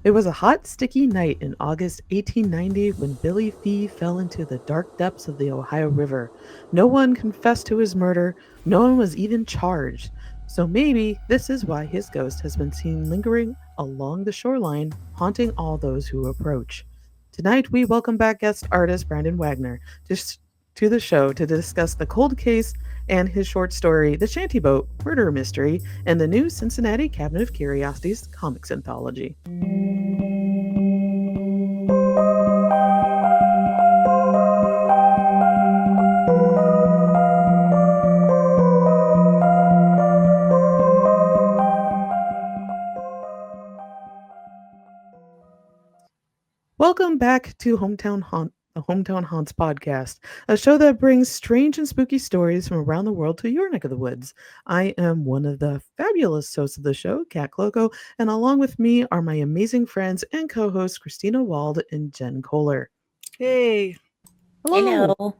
It was a hot, sticky night in August 1890 when Billy Fee fell into the dark depths of the Ohio River. No one confessed to his murder, no one was even charged. So maybe this is why his ghost has been seen lingering along the shoreline, haunting all those who approach. Tonight, we welcome back guest artist Brandon Wagner to the show to discuss the cold case and his short story, The Shanty Boat Murder Mystery, and the new Cincinnati Cabinet of Curiosities comics anthology. Welcome back to the Hometown Haunts podcast, a show that brings strange and spooky stories from around the world to your neck of the woods. I am one of the fabulous hosts of the show, Kat Cloco, and along with me are my amazing friends and co-hosts, Christina Wald and Jen Kohler. Hey. Hello. Hello.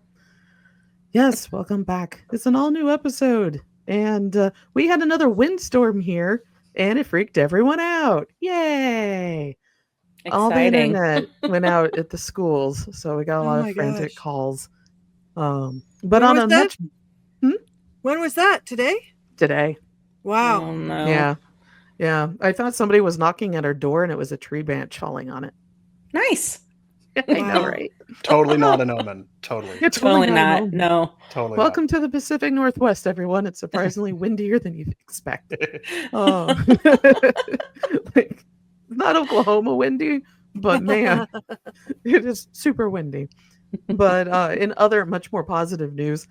Yes, welcome back. It's an all-new episode, and we had another windstorm here, and it freaked everyone out. Yay! All the Exciting. internet went out at the schools, so we got a Oh lot my of frantic gosh. calls. But When on was a that? much When was that? Today? today, Wow. Oh no. yeah, I thought somebody was knocking at our door, and it was a tree branch falling on it. Nice. I know, Wow. right? Totally not an omen. Totally. It's Totally an not. omen. No. Totally Welcome to the Pacific Northwest, everyone. It's surprisingly windier than you'd expect. Oh, like, not Oklahoma windy, but man, it is super windy. But in other much more positive news,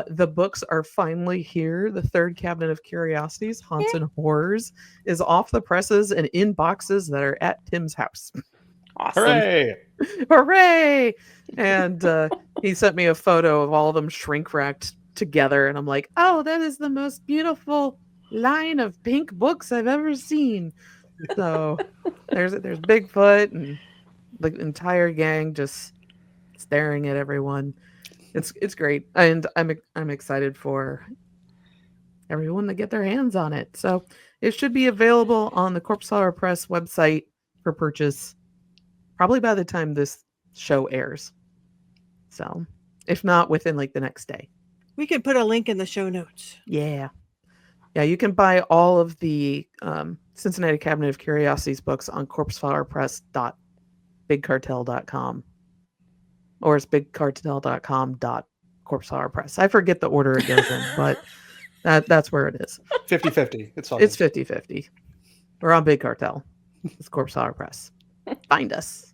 the books are finally here. The third Cabinet of Curiosities, Haunts and Horrors, is off the presses and in boxes that are at Tim's house. Awesome. Hooray! Hooray! And he sent me a photo of all of them shrink wrapped together, and I'm like, oh, that is the most beautiful line of pink books I've ever seen. So there's Bigfoot and the entire gang just staring at everyone. It's great, and I'm excited for everyone to get their hands on it. So it should be available on the Corpse Flower Press website for purchase probably by the time this show airs. So if not, within like the next day. We can put a link in the show notes. Yeah, you can buy all of the Cincinnati Cabinet of Curiosities books on corpseflowerpress.bigcartel.com, or it's bigcartel.com.corpseflowerpress. I forget the order it goes in, but that's where it is. 50-50. It's 50-50. We're on Big Cartel. It's Corpse Flower Press. Find us.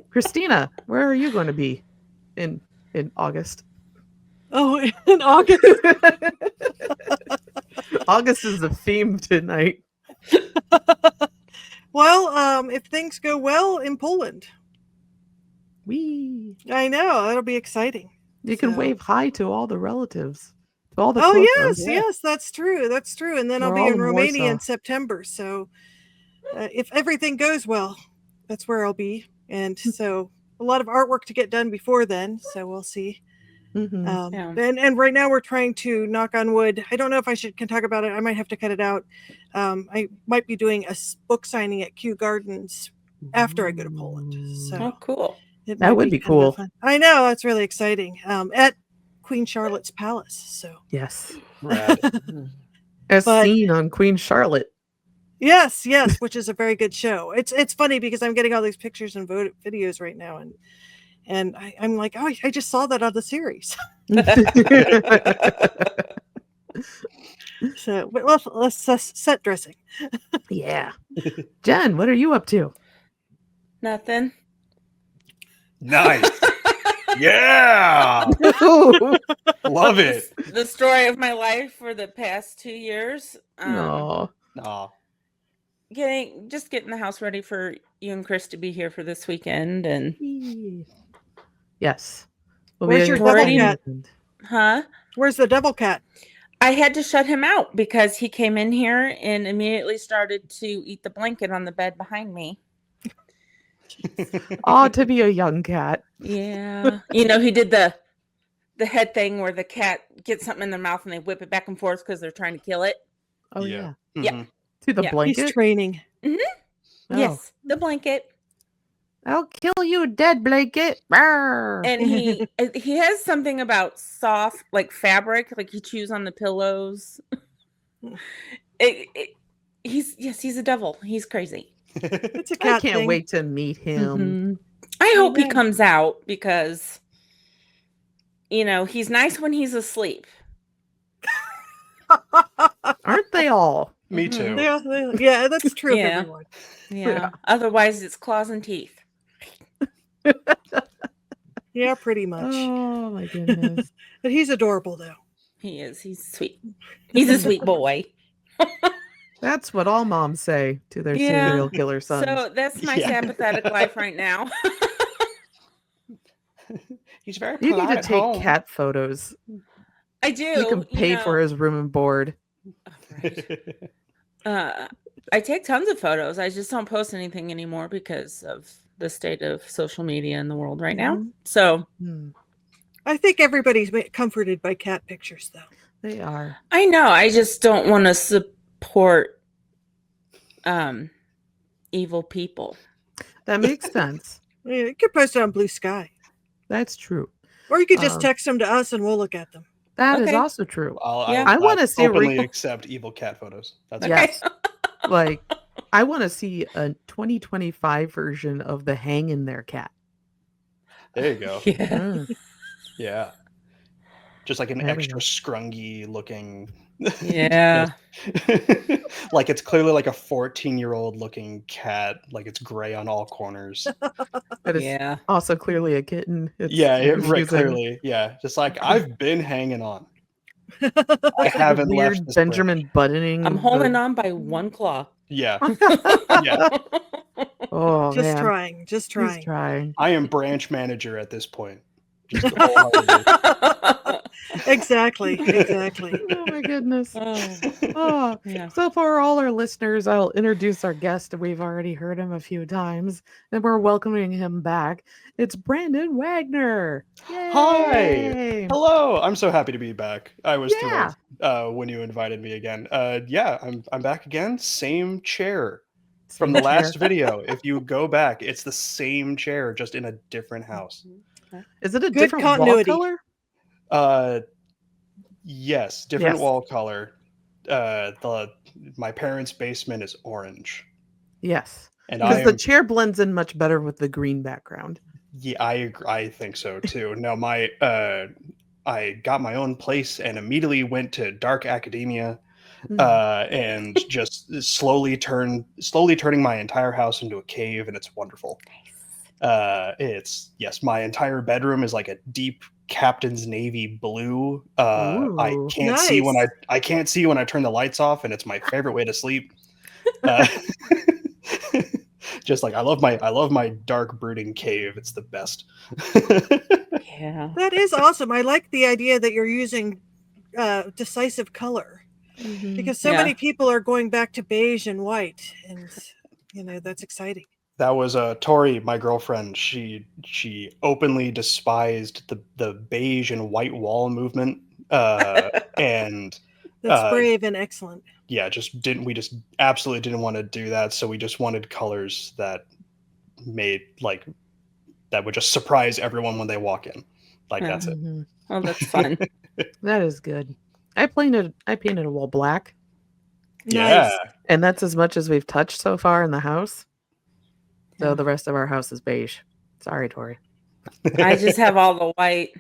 Christina, where are you going to be in August? Oh, in August. August is the theme tonight. Well, if things go well in Poland. Wee. I know. That'll be exciting. You can So- wave hi to all the relatives. To all the Oh, close yes. ones. Yes, that's true. That's true. And then I'll We're be all in in Romania in Warsaw. September. So if everything goes well, that's where I'll be. And so a lot of artwork to get done before then. So we'll see. Mhm. Yeah. And right now we're trying to knock on wood. I don't know if I can talk about it. I might have to cut it out. I might be doing a book signing at Kew Gardens after I go to Poland. So Oh, cool. it That might would be kind of cool. fun. I know, that's really exciting. At Queen Charlotte's Palace. So Yes. Rad. As But- seen on Queen Charlotte. yes, which is a very good show. It's funny because I'm getting all these pictures and videos right now, and I'm like, oh, I just saw that on the series. So but let's set dressing. Yeah. Jen, what are you up to? Nothing. Nice. Yeah. Love it. The story of my life for the past 2 years. No. Aw. Getting the house ready for you and Chris to be here for this weekend, and Yes. We'll Where's be your at devil Already- cat? huh? Where's the devil cat? I had to shut him out because he came in here and immediately started to eat the blanket on the bed behind me. Oh, to be a young cat. Yeah. He did the head thing where the cat gets something in their mouth and they whip it back and forth because they're trying to kill it. Oh yeah. Yeah. Mhm. To the Yeah. blanket. He's training. Oh. Yes, the blanket. I'll kill you, dead blanket. Rawr. And he has something about soft, like fabric, like he chews on the pillows. He's a devil. He's crazy. It's a I cat can't thing. wait to meet him. I hope he know. comes out because, he's nice when he's asleep. Aren't they all? Me Mhm. too. Yeah, that's true of Yeah. everyone. Yeah. Otherwise, it's claws and teeth. Yeah, pretty much. Oh my goodness. But he's adorable, though. He is. He's sweet. He's a sweet boy. That's what all moms say to their Yeah. serial killer sons. So that's my Yeah. sympathetic life right now. He's very you polite need to at take home. cat photos. I do. You can pay for his room and board. Right. I take tons of photos. I just don't post anything anymore because of the state of social media in the world right now. Mhm. So Hmm, I think everybody's comforted by cat pictures, though. they are. I know. I just don't want to support evil people. That makes sense. Yeah, you could post it on Blue Sky. That's true. Or you could just Um, text them to us and we'll look at them. That is Okay. also true. Yeah. I wanna see a openly real- accept evil cat photos. That's Okay. Yes. Like, I want to see a 2025 version of the Hang in There cat. There you go. Yeah. Mm. Yeah. Just like an There we extra go. scrungy looking. Yeah. Like it's clearly like a 14-year-old looking cat. Like it's gray on all corners. That is Yeah. also clearly a kitten. It's Right, confusing. clearly. Yeah. Just like I've been hanging on. I Like the haven't left weird this Benjamin buttoning. I'm holding the- on by one claw. Yeah. Yeah. Oh Just man, trying. Just he's trying. trying. I am branch manager at this point. Just wholeheartedly. Exactly. Exactly. Oh my goodness. Oh, Oh, yeah. so for all our listeners, I'll introduce our guest. We've already heard him a few times, and we're welcoming him back. It's Brandon Wagner. Hi. Yay! Hello. I'm so happy to be back. I was Yeah. thrilled when you invited me again. Yeah, I'm back again. Same chair from Same the chair. last video. If you go back, it's the same chair, just in a different house. Is it a Good different continuity. wall color? Yes, different Yes. wall color. My parents' basement is orange, Yes, and because I the am. chair blends in much better with the green background. Yeah, I think so too. No, I got my own place and immediately went to dark academia, and just slowly turning my entire house into a cave, and it's wonderful. My entire bedroom is like a deep captain's navy blue. I Ooh. can't see when Nice. I can't see when I turn the lights off, and it's my favorite way to sleep. Uh, just like I love my dark brooding cave. It's the best. Yeah. That is awesome. I like the idea that you're using decisive color because so Yeah. many people are going back to beige and white, and that's exciting. That was Tori, my girlfriend. She openly despised the beige and white wall movement, and That's brave and excellent. yeah, we just absolutely didn't want to do that. So we just wanted colors that would just surprise everyone when they walk in. Like Yeah. that's it. Mhm. Oh, that's fun. That is good. I painted a wall black, Yeah, Nice. and that's as much as we've touched so far in the house. So Yeah. the rest of our house is beige. Sorry, Tori. I just have all the white.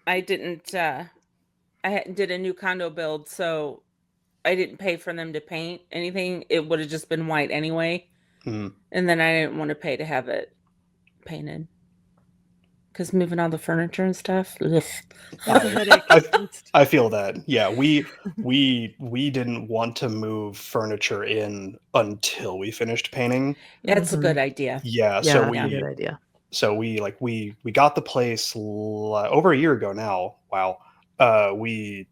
I didn't. Did a new condo build, so I didn't pay for them to paint anything. It would have just been white anyway. Mhm. And then I didn't want to pay to have it painted because moving all the furniture and stuff. Ugh. That's a headache. I feel that. Yeah, we didn't want to move furniture in until we finished painting. That's a good idea. Yeah, Yeah, so that's we a good idea. so we got the place over a year ago now. Wow. We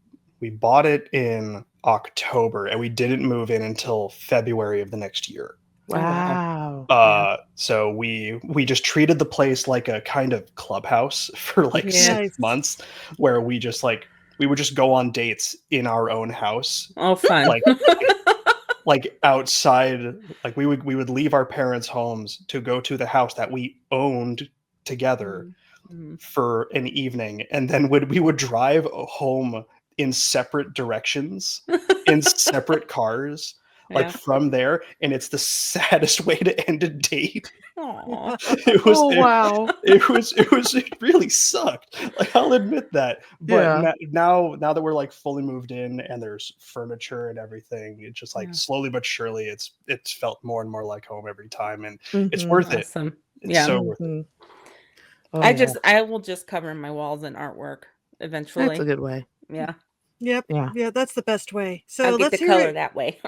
bought it in October and we didn't move in until February of the next year. Wow. Yeah. So we just treated the place like a kind of clubhouse for like Yeah. 6 Nice. months, where we would just go on dates in our own house. Oh, fun. Like like outside, like we would leave our parents' homes to go to the house that we owned together Mhm. for an evening, and then we would drive home in separate directions in separate cars, like Yeah. from there, and it's the saddest way to end a date. Aw. It was Oh, wow. it really sucked. Like, I'll admit that. But Yeah. now that we're like fully moved in and there's furniture and everything, it's just like Yeah. slowly but surely it's felt more and more like home every time, and it's Mhm. worth it. Awesome. It's Yeah. so worth it. Mhm. Oh, yeah. I will just cover my walls in artwork That's eventually. a good way. Yeah. Yep. Yeah. Yeah, that's the best way. So I'll get the color that way.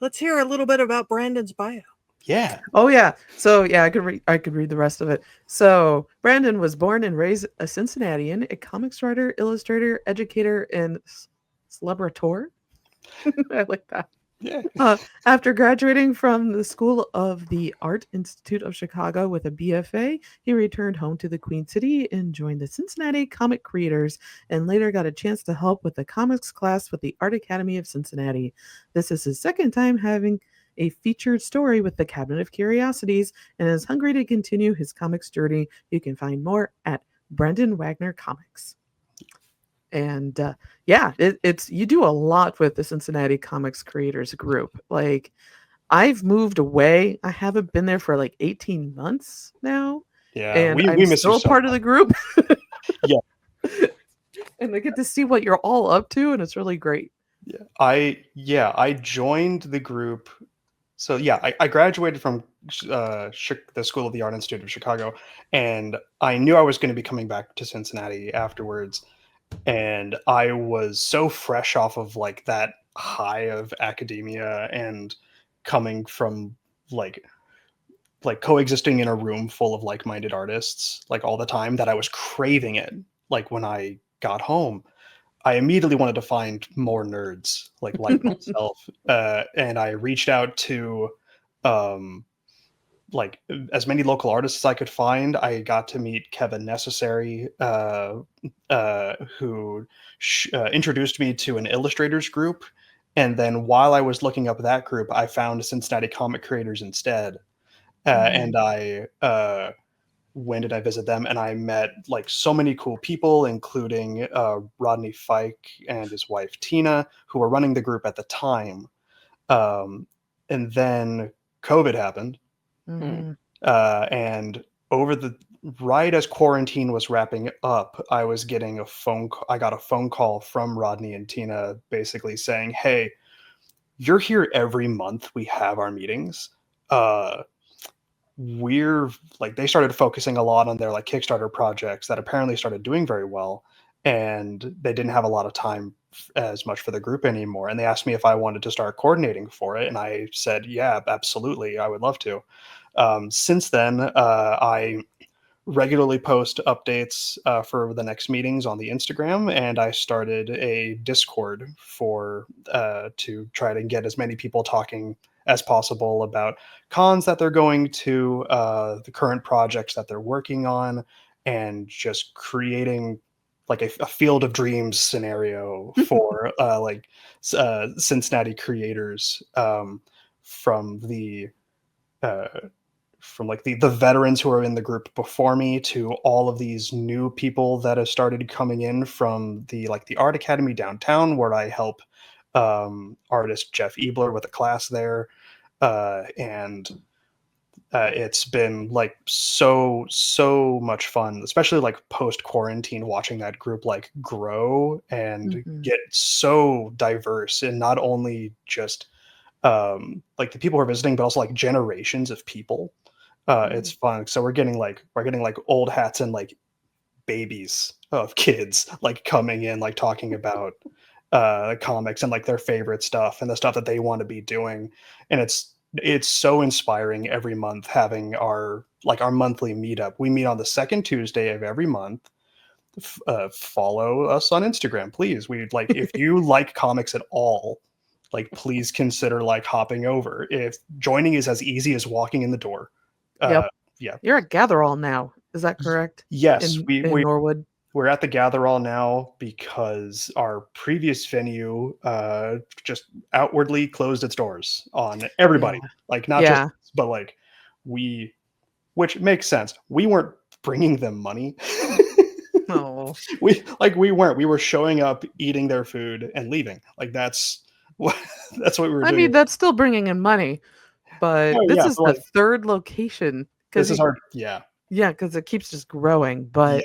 let's hear a little bit about Brandon's bio. Yeah. Oh, yeah. So, yeah, I could read the rest of it. So, Brandon was born and raised a Cincinnatian, a comics writer, illustrator, educator, and celebrator. I like that. Yeah. After graduating from the School of the Art Institute of Chicago with a BFA, he returned home to the Queen City and joined the Cincinnati Comic Creators, and later got a chance to help with the comics class with the Art Academy of Cincinnati. This is his second time having a featured story with the Cabinet of Curiosities, and is hungry to continue his comics journey. You can find more at Brandon Wagner Comics. And yeah, it's you do a lot with the Cincinnati Comics Creators Group. Like, I've moved away. I haven't been there for like 18 months now, Yeah. and We I'm miss you still so part of much. the group. Yeah. And I get to see what you're all up to, and it's really great. I joined the group. So yeah, I graduated from the School of the Art Institute of Chicago, and I knew I was going to be coming back to Cincinnati afterwards. And I was so fresh off of like that high of academia and coming from like coexisting in a room full of like-minded artists like all the time, that I was craving it. Like, when I got home, I immediately wanted to find more nerds like myself, and I reached out to um, like as many local artists as I could find. I got to meet Kevin Necessary, who introduced me to an illustrators group, and then while I was looking up that group, I found Cincinnati Comic Creators instead, and I when did I visit them? And I met like so many cool people, including Rodney Fike and his wife Tina, who were running the group at the time. And then COVID happened, Mhm. and over the right as quarantine was wrapping up, I was getting I got a phone call from Rodney and Tina, basically saying, "Hey, you're here every month. We have our meetings. We're like," they started focusing a lot on their like Kickstarter projects that apparently started doing very well, and they didn't have a lot of time as much for the group anymore, and they asked me if I wanted to start coordinating for it, and I said, yeah, absolutely, I would love to. Since then, I regularly post updates for the next meetings on the Instagram, and I started a Discord for to try to get as many people talking as possible about cons that they're going to, the current projects that they're working on, and just creating like a field of dreams scenario for Cincinnati creators, from the uh, from like the veterans who are in the group before me to all of these new people that have started coming in from the Art Academy downtown, where I help artist Jeff Ebler with a class there, and it's been like so much fun, especially like post quarantine, watching that group like grow and Mhm. get so diverse, and not only just like the people who are visiting, but also like generations of people. It's fun. So we're getting like old hats and like babies of kids like coming in, like talking about comics and like their favorite stuff and the stuff that they want to be doing. And it's so inspiring every month, having our monthly meetup. We meet on the second Tuesday of every month. Follow us on Instagram, please. We like, if you like comics at all, like, please consider like hopping over. If joining is as easy as walking in the door. Yep. Yeah. You're a gather all now. Is that correct? Yes, In Norwood? we're at the Gatherall now because our previous venue just outwardly closed its doors on everybody. Yeah. Like not just Yeah. us, but like which makes sense. We weren't bringing them money. Oh, We were showing up, eating their food, and leaving. Like what that's what we were I doing. mean, that's still bringing in money, but Oh this yeah, is but the like third location this because is our yeah. yeah, because it keeps just growing. Yeah. But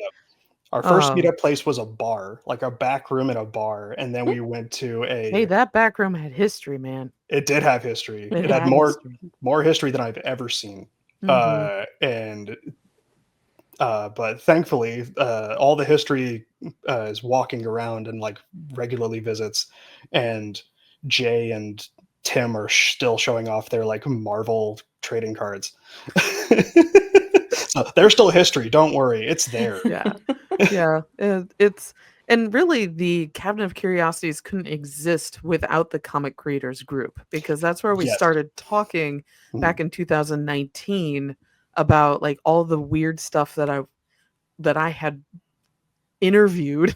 Our first um, meetup place was a bar, like a back room in a bar, and then we went to hey, a that back room had history, man. it did have history. It It had had history. more history than I've ever seen. Hmm. And but thankfully, all the history is walking around and like regularly visits, and Jay and Tim are still showing off their like Marvel trading cards. So there's still history. Don't worry, it's there. Yeah, yeah. It's and really the Cabinet of Curiosities couldn't exist without the comic creators group because that's where we Yes. started talking back in 2019 about like all the weird stuff that I had interviewed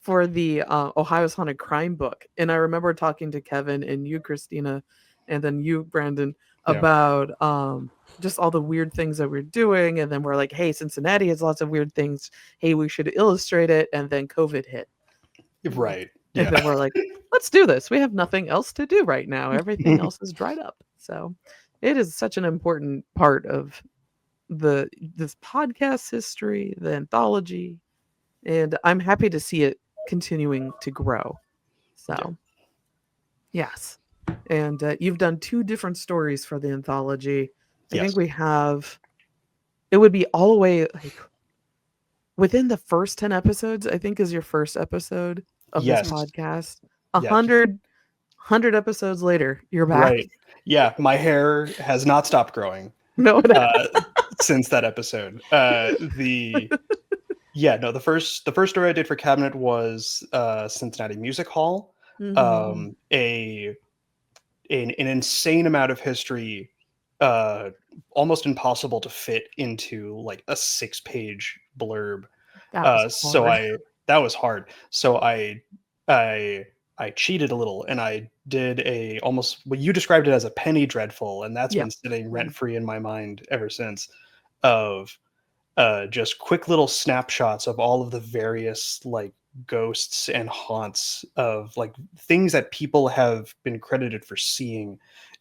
for the Ohio's Haunted Crime book. And I remember talking to Kevin and you, Christina, and then you, Brandon, Yeah. about just all the weird things that we're doing. And then we're like, hey, Cincinnati has lots of weird things. Hey, we should illustrate it. And then COVID hit. Right. And Yeah. then we're like, let's do this. We have nothing else to do right now. Everything else is dried up. So it is such an important part of this podcast history, the anthology, and I'm happy to see it continuing to grow. So, yes. And you've done 2 different stories for the anthology. I Yes. think we have it would be all the way like within the first 10 episodes, I think is your first episode of this Yes. podcast. Yes. 100 episodes later, you're back. Right. Yeah. My hair has not stopped growing No, it since that episode. The first story I did for Cabinet was Cincinnati Music Hall. Mhm. An insane amount of history, almost impossible to fit into like a 6-page blurb. That was hard. That was hard. So I cheated a little and I did a almost what you described it as a penny dreadful, and that's Yeah. been sitting rent free in my mind ever since. Of just quick little snapshots of all of the various like ghosts and haunts of like things that people have been credited for seeing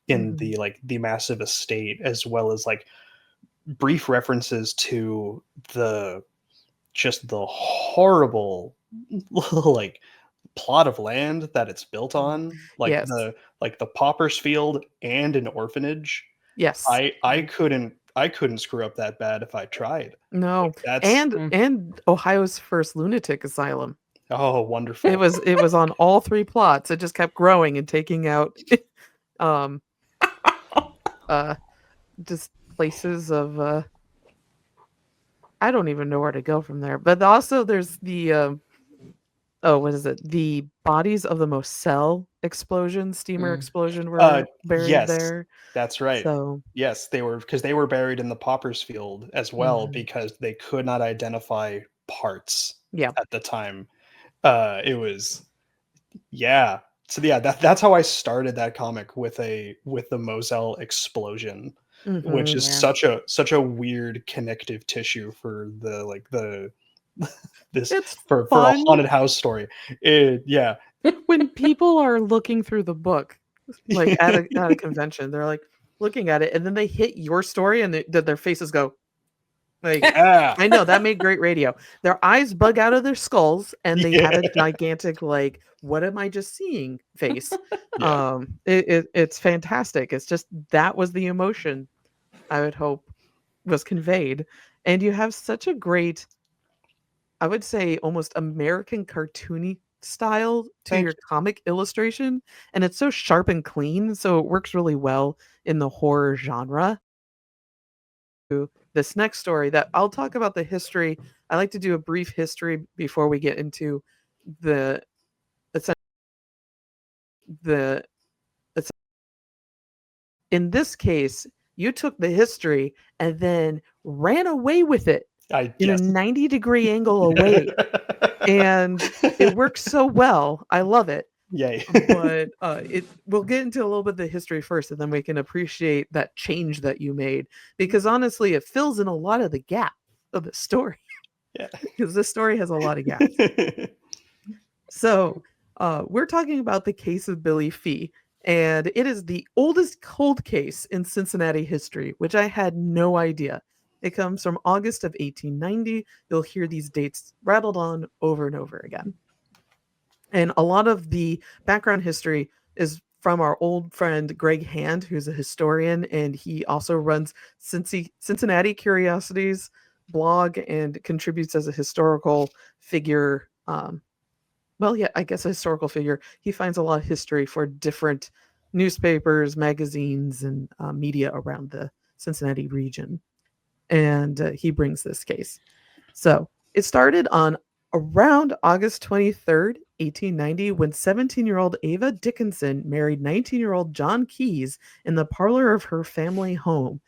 in Mhm. the massive estate, as well as like brief references to the just the horrible like plot of land that it's built on, Yes. like the pauper's field and an orphanage. Yes. I couldn't screw up that bad if I tried. No. That's And Ohio's first lunatic asylum. oh wonderful. It was on all 3 plots. It just kept growing and taking out um just places of I don't even know where to go from there. But also there's the oh, what is it? The bodies of the Moselle explosion, steamer explosion were buried Yes, there. that's right. So, Yes, they were because they were buried in the pauper's field as well mhm. because they could not identify parts Yeah. at the time. It was yeah. So yeah, that's how I started that comic with the Moselle explosion, which Mhm. is such a weird connective tissue for the this It's for a fun haunted house story. Yeah. when people are looking through the book, like at a convention, they're like looking at it, and then they hit your story, and their faces go like. Yeah. I know that made great radio. Their eyes bug out of their skulls, and they have a Yeah. gigantic like, "What am I just seeing?" face. Yeah. It's fantastic. It's just that was the emotion I would hope was conveyed, and you have such a great, I would say, almost American cartoony style to Thank your comic illustration, and it's so sharp and clean, so it works really well in the horror genre. This next story that I'll talk about the history. I like to do a brief history before we get into the the in this case, you took the history and then ran away with it in a 90-degree angle away. And it works so well. I love it. Yay. But we'll get into a little bit of the history first, and then we can appreciate that change that you made. Because honestly, it fills in a lot of the gap of the story. Yeah. Because this story has a lot of gaps. So we're talking about the case of Billy Fee. And it is the oldest cold case in Cincinnati history, which I had no idea. It comes from August of 1890. You'll hear these dates rattled on over and over again. And a lot of the background history is from our old friend Greg Hand, who's a historian, and he also runs Cincinnati Curiosities blog and contributes as a historical figure. I guess a historical figure. He finds a lot of history for different newspapers, magazines, and media around the Cincinnati region. And he brings this case. So it started on around August 23rd, 1890, when 17-year-old Ava Dickinson married 19-year-old John Keyes in the parlor of her family home.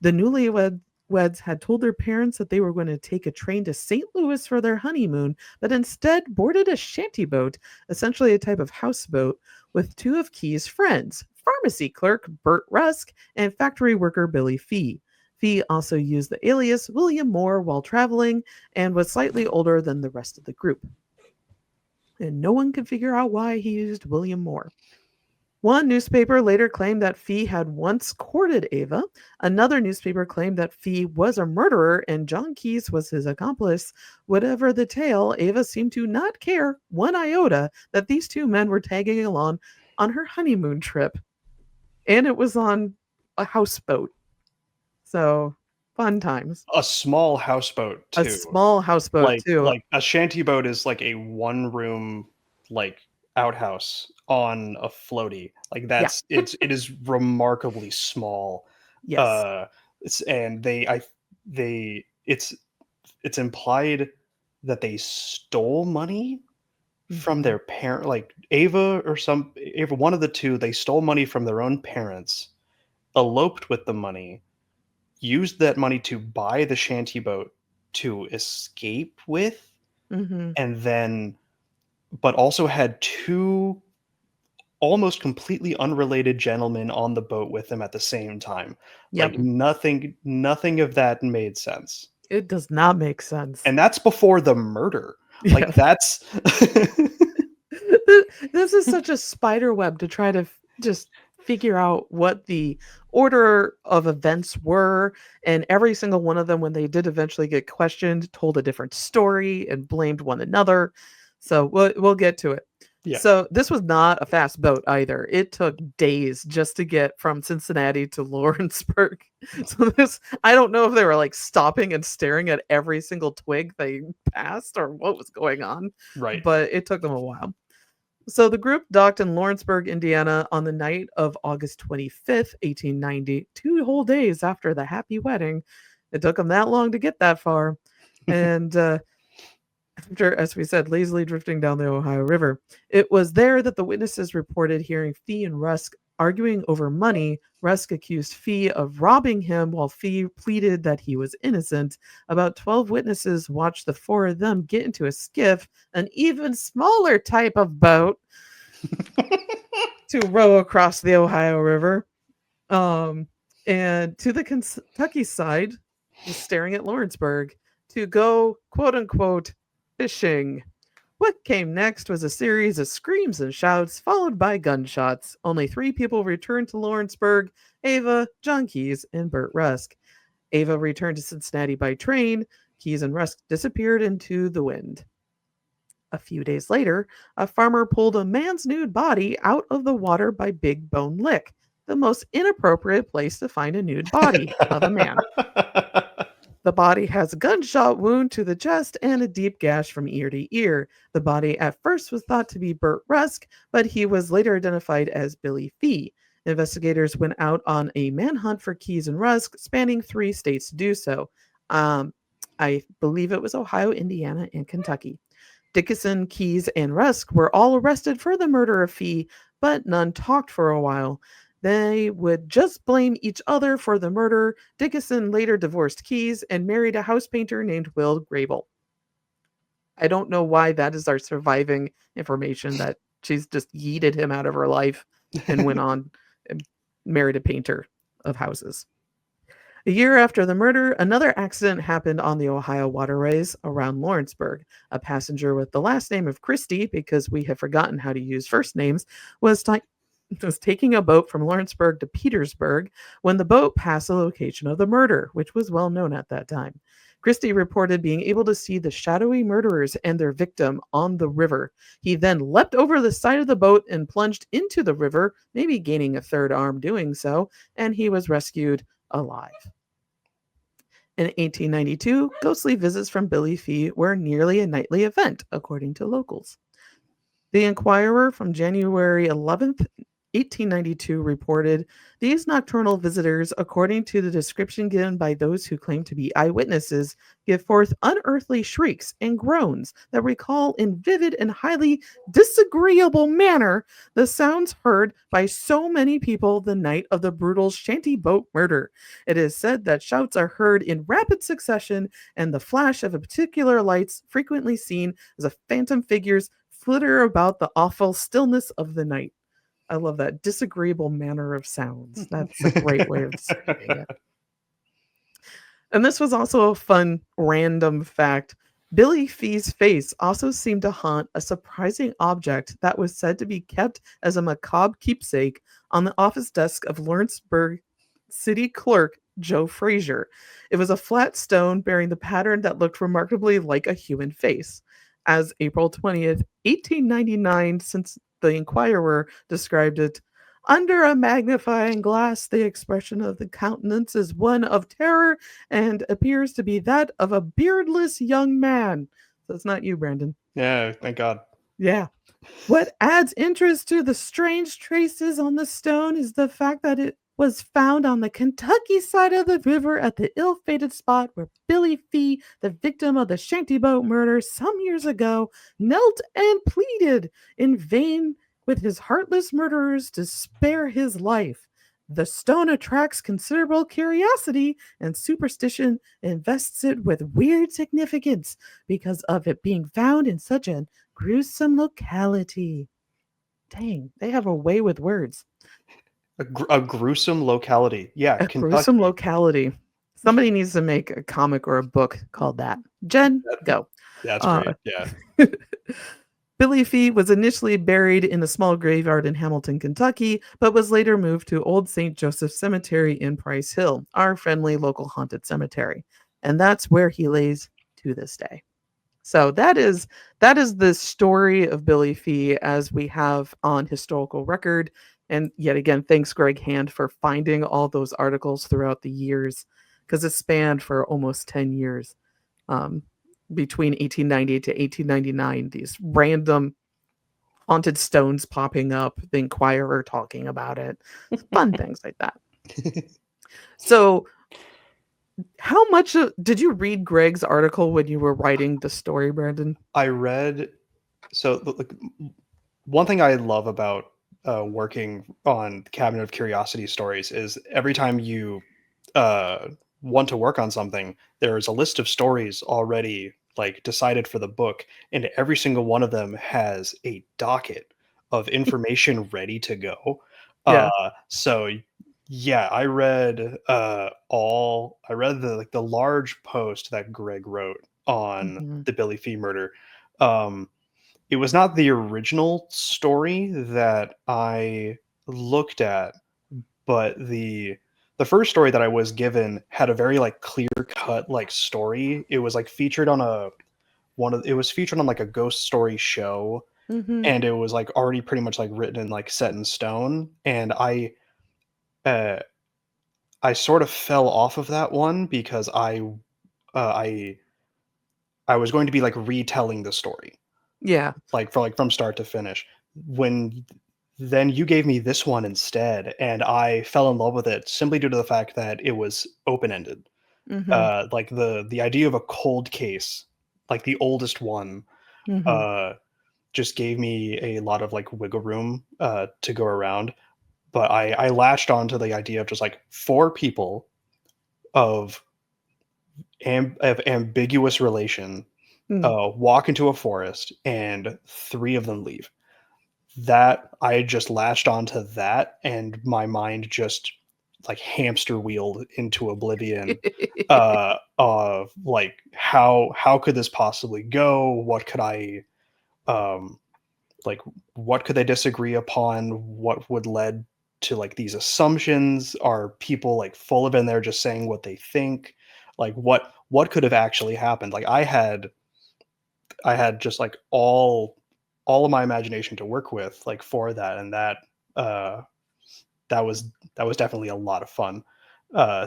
The newlyweds had told their parents that they were going to take a train to St. Louis for their honeymoon, but instead boarded a shanty boat, essentially a type of houseboat, with two of Keyes' friends, pharmacy clerk Bert Rusk and factory worker Billy Fee. Fee also used the alias William Moore while traveling and was slightly older than the rest of the group. And no one could figure out why he used William Moore. One newspaper later claimed that Fee had once courted Ava. Another newspaper claimed that Fee was a murderer and John Keyes was his accomplice. Whatever the tale, Ava seemed to not care one iota that these two men were tagging along on her honeymoon trip. And it was on a houseboat. So, fun times. A small houseboat, too. A small houseboat, too. Like, a shanty boat is like a one-room, like, outhouse on a floaty. Like, that's it is remarkably small. Yes. It's implied that they stole money from their parent, like Ava, one of the two, they stole money from their own parents, eloped with the money, used that money to buy the shanty boat to escape with, and then, but also had two almost completely unrelated gentlemen on the boat with them at the same time. Yep. Like nothing of that made sense. It does not make sense. And that's before the murder. Like that's this is such a spider web to try to just figure out what the order of events were, and every single one of them, when they did eventually get questioned, told a different story and blamed one another. So we'll get to it. Yeah. So this was not a fast boat either. It took days just to get from Cincinnati to Lawrenceburg. So I don't know if they were like stopping and staring at every single twig they passed or what was going on. Right. But it took them a while. So the group docked in Lawrenceburg, Indiana on the night of August 25th, 1890, 2 whole days after the happy wedding. It took them that long to get that far. And after, as we said, lazily drifting down the Ohio River, it was there that the witnesses reported hearing Fee and Rusk arguing over money. Rusk accused Fee of robbing him while Fee pleaded that he was innocent. About 12 witnesses watched the four of them get into a skiff, an even smaller type of boat, to row across the Ohio River. And to the Kentucky side, staring at Lawrenceburg, to go, quote unquote, fishing. What came next was a series of screams and shouts, followed by gunshots. Only 3 people returned to Lawrenceburg: Ava, John Keyes, and Bert Rusk. Ava returned to Cincinnati by train. Keyes and Rusk disappeared into the wind. A few days later, a farmer pulled a man's nude body out of the water by Big Bone Lick, the most inappropriate place to find a nude body of a man. The body has a gunshot wound to the chest and a deep gash from ear to ear. The body at first was thought to be Bert Rusk, but he was later identified as Billy Fee. Investigators went out on a manhunt for Keyes and Rusk, spanning 3 states to do so. I believe it was Ohio, Indiana, and Kentucky. Dickinson, Keyes, and Rusk were all arrested for the murder of Fee, but none talked for a while. They would just blame each other for the murder. Dickinson later divorced Keyes and married a house painter named Will Grable. I don't know why that is our surviving information, that she's just yeeted him out of her life and went on and married a painter of houses. A year after the murder, another accident happened on the Ohio waterways around Lawrenceburg. A passenger with the last name of Christie, because we have forgotten how to use first names, was taking a boat from Lawrenceburg to Petersburg when the boat passed the location of the murder, which was well known at that time. Christie reported being able to see the shadowy murderers and their victim on the river. He then leapt over the side of the boat and plunged into the river, maybe gaining a third arm doing so, and he was rescued alive. In 1892, ghostly visits from Billy Fee were nearly a nightly event, according to locals. The Enquirer from January 11th, 1892 reported these nocturnal visitors, according to the description given by those who claim to be eyewitnesses, give forth unearthly shrieks and groans that recall in vivid and highly disagreeable manner the sounds heard by so many people the night of the brutal Shanty Boat Murder. It is said that shouts are heard in rapid succession, and the flash of a particular lights frequently seen as a phantom figures flitter about the awful stillness of the night. I love that disagreeable manner of sounds. That's a great way of describing it. And this was also a fun random fact. Billy Fee's face also seemed to haunt a surprising object that was said to be kept as a macabre keepsake on the office desk of Lawrenceburg city clerk Joe Frazier. It was a flat stone bearing the pattern that looked remarkably like a human face. As April 20th, 1899, since the Enquirer described it, under a magnifying glass, the expression of the countenance is one of terror and appears to be that of a beardless young man. So it's not you, Brandon. Yeah, thank God. Yeah. What adds interest to the strange traces on the stone is the fact that it was found on the Kentucky side of the river at the ill-fated spot where Billy Fee, the victim of the Shanty Boat murder some years ago, knelt and pleaded in vain with his heartless murderers to spare his life. The stone attracts considerable curiosity, and superstition invests it with weird significance because of it being found in such a gruesome locality. Dang, they have a way with words. A gruesome locality. Yeah, A Kentucky. gruesome locality. Somebody needs to make a comic or a book called that. Jen, go. That's great. Yeah. Billy Fee was initially buried in a small graveyard in Hamilton, Kentucky, but was later moved to Old St. Joseph Cemetery in Price Hill, our friendly local haunted cemetery. And that's where he lays to this day. So that is the story of Billy Fee as we have on historical record. And yet again, thanks Greg Hand for finding all those articles throughout the years, because it spanned for almost 10 years. Between 1898 to 1899, these random haunted stones popping up, the Enquirer talking about it, fun things like that. So how much did you read Greg's article when you were writing the story, Brandon? I read. So one thing I love about working on Cabinet of Curiosities stories is every time you want to work on something, there's a list of stories already decided for the book, and every single one of them has a docket of information ready to go. Yeah. So yeah, I read the large post that Greg wrote on the Billy Fee murder. It was not the original story that I looked at, but the first story that I was given had a very clear cut story. It was featured on a ghost story show, and it was already pretty much written and set in stone. And I sort of fell off of that one because I was going to be retelling the story. Yeah. From start to finish. Then you gave me this one instead, and I fell in love with it simply due to the fact that it was open-ended. The idea of a cold case, the oldest one, just gave me a lot of wiggle room to go around. but I latched onto the idea of just like 4 people of of ambiguous relation Mm. walk into a forest and 3 of them leave. That I just latched onto that, and my mind just like hamster wheeled into oblivion of like how could this possibly go? What could I um like what could they disagree upon? What would led to like these assumptions? Are people like full of in there just saying what they think? Like what could have actually happened? Like I had just like all of my imagination to work with like for that, and uh that was definitely a lot of fun.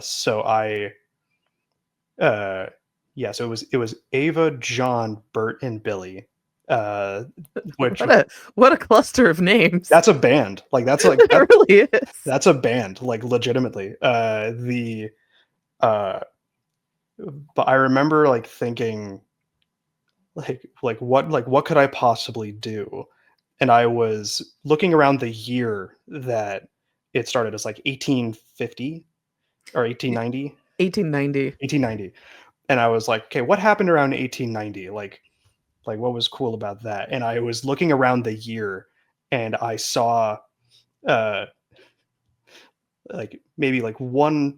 So I uh yeah, so it was Ava, John, Bert, and Billy. Uh which What a cluster of names. that's a band. Like It really is. that's a band, like legitimately. The uh but I remember like thinking like what could I possibly do? And I was looking around the year that it started as like 1850 or 1890, 1890. 1890. And I was like, okay, what happened around 1890? Like what was cool about that? And I was looking around the year and I saw uh like maybe like one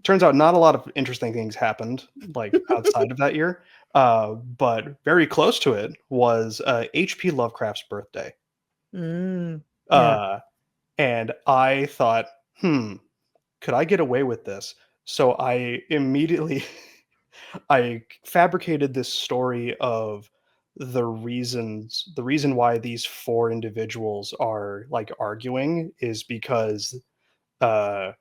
turns out not a lot of interesting things happened like outside of that year. But very close to it was H.P. Lovecraft's birthday. Mm, yeah. Uh, and I thought, could I get away with this? So I immediately I fabricated this story of the reason why these 4 individuals are like arguing is because uh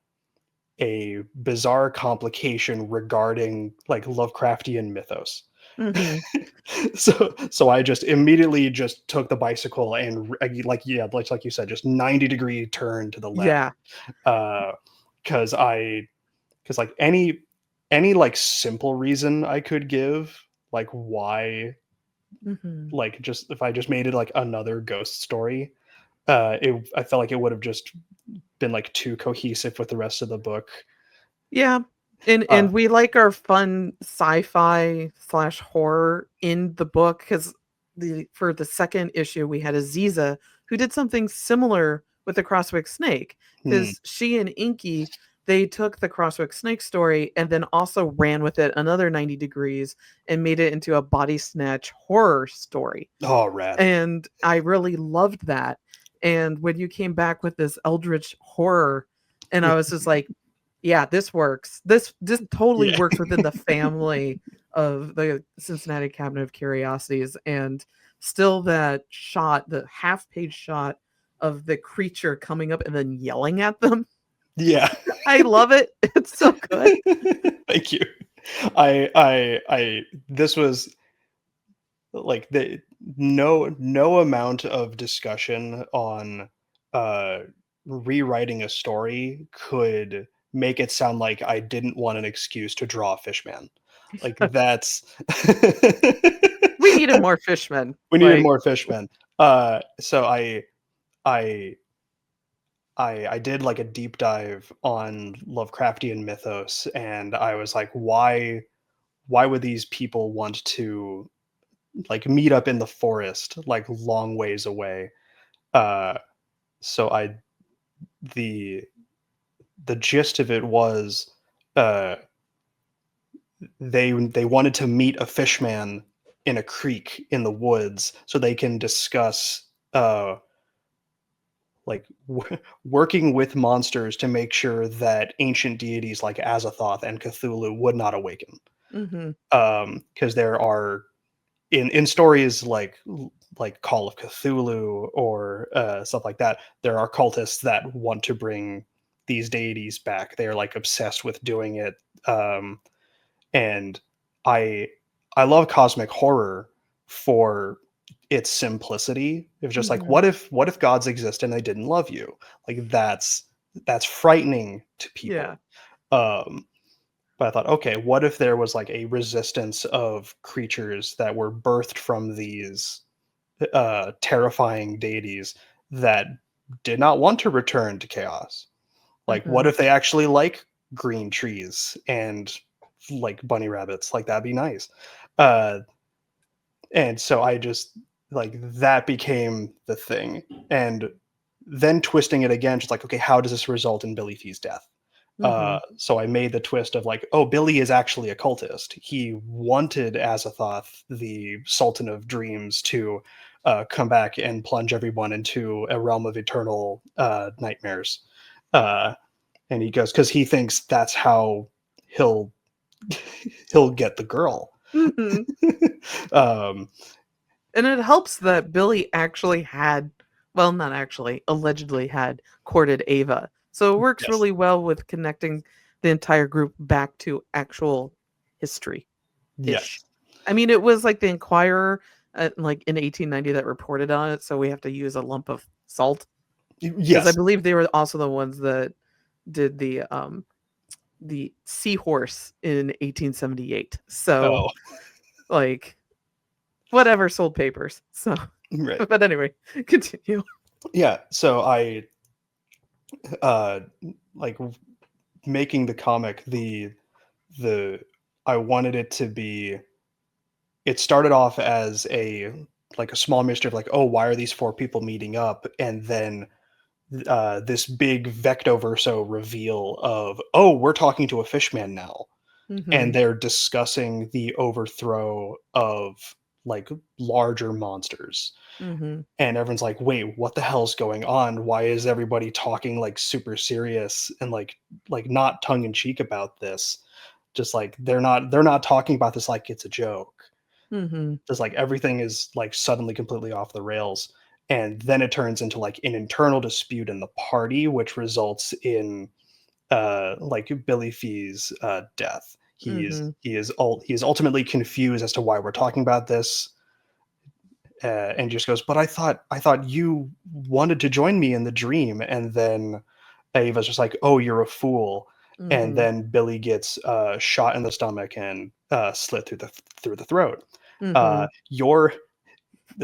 a bizarre complication regarding like Lovecraftian mythos. Hmm. So I just immediately just took the bicycle and like yeah, like you said, just 90-degree turn to the left. Yeah. Because because like any like simple reason I could give like why Hmm. like just if I just made it like another ghost story, I felt like it would have just been like too cohesive with the rest of the book. Yeah. And Uh, we like our fun sci-fi slash horror in the book because for the second issue we had Aziza who did something similar with the Crosswick Snake hmm. because she and Inky they took the Crosswick Snake story and then also ran with it another 90 degrees and made it into a body snatch horror story. Oh, rad. And I really loved that. And when you came back with this eldritch horror, and I was just like, yeah, this works. This totally Yeah. works within the family of the Cincinnati Cabinet of Curiosities. And still that shot, the half-page shot of the creature coming up and then yelling at them. Yeah. I love it. It's so good. Thank you. This was like the no amount of discussion on uh rewriting a story could make it sound like I didn't want an excuse to draw a fishman. Like that's We needed more fishmen. we needed Like, more fishmen. So I I did like a deep dive on Lovecraftian mythos, and I was like, why would these people want to like meet up in the forest like long ways away? Uh, so I the the gist of it was uh, they wanted to meet a fishman in a creek in the woods so they can discuss like working with monsters to make sure that ancient deities like Azathoth and Cthulhu would not awaken. mhm. Because there are in stories like Call of Cthulhu or stuff like that, there are cultists that want to bring these deities back. They're like obsessed with doing it. And I I love cosmic horror for its simplicity. It was just like, Mhm. what if gods exist and they didn't love you? Like that's frightening to Yeah. people. Um, but I thought, okay, what if there was like a resistance of creatures that were birthed from these terrifying deities that did not want to return to chaos. Like, what if they actually like green trees and like bunny rabbits? Like, that'd be nice. And so I just like that became the thing. And then twisting it again, just like, okay, how does this result in Billy Fee's death? So I made the twist of like, oh, Billy is actually a cultist. He wanted Azathoth, the Sultan of Dreams, to come back and plunge everyone into a realm of eternal nightmares. And he goes, because he thinks that's how he'll he'll get the girl. um, And it helps that Billy actually had, well, not actually, allegedly had courted Ava. So it works Yes. really well with connecting the entire group back to actual history. yes. I mean, it was like the Inquirer, like in 1890, that reported on it. So we have to use a lump of salt because I Yes. believe they were also the ones that did the seahorse in 1878. So Oh, like whatever, sold papers. So, right. but anyway, continue. Yeah. So I uh like making the comic the I wanted it to be, it started off as a like a small mystery of like, oh, why are these four people meeting up? And then this big vecto verso reveal of, oh, we're talking to a fishman now. And Mhm. they're discussing the overthrow of like larger monsters. Mhm. And everyone's like, wait, what the hell's going on? Why is everybody talking like super serious and like not tongue in cheek about this? Just like they're not talking about this like it's a joke. Mhm. Just like everything is like suddenly completely off the rails. And then it turns into like an internal dispute in the party, which results in like Billy Fee's death. Mhm. He is ultimately confused as to why we're talking about this, and just goes, "But I thought you wanted to join me in the dream." And then Ava's just like, "Oh, you're a fool." And Mhm. then Billy gets shot in the stomach and slit through the throat. Mhm. Your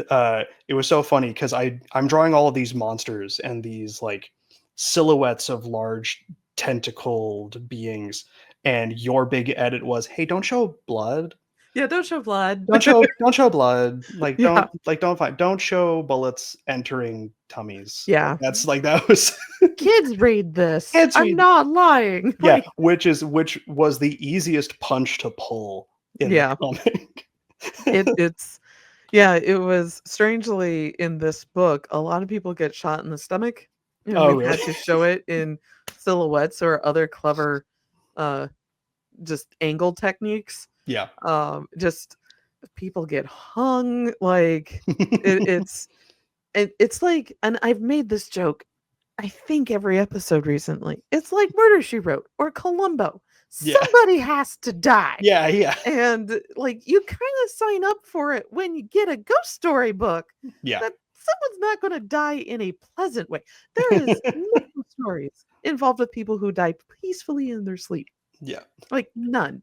It was so funny because I'm drawing all of these monsters and these like silhouettes of large tentacled beings, and your big edit was, hey, don't show blood, Yeah, don't show blood. don't show blood, like Yeah. don't fight, don't show bullets entering tummies, like Yeah. that's like that was Kids read this. kids I'm read, not lying. yeah, Like, which was the easiest punch to pull in the yeah. comic. It's yeah, it was strangely in this book, a lot of people get shot in the stomach, and Oh, we really? had to show it in silhouettes or other clever uh just angle techniques. Yeah. Just people get hung, like it's like, and I've made this joke, I think every episode recently. It's like Murder She Wrote or Columbo. Yeah. Somebody has to die. Yeah. Yeah. And like you kind of sign up for it when you get a ghost story book Yeah. that someone's not going to die in a pleasant way. There is no stories involved with people who die peacefully in their sleep. Yeah. Like none.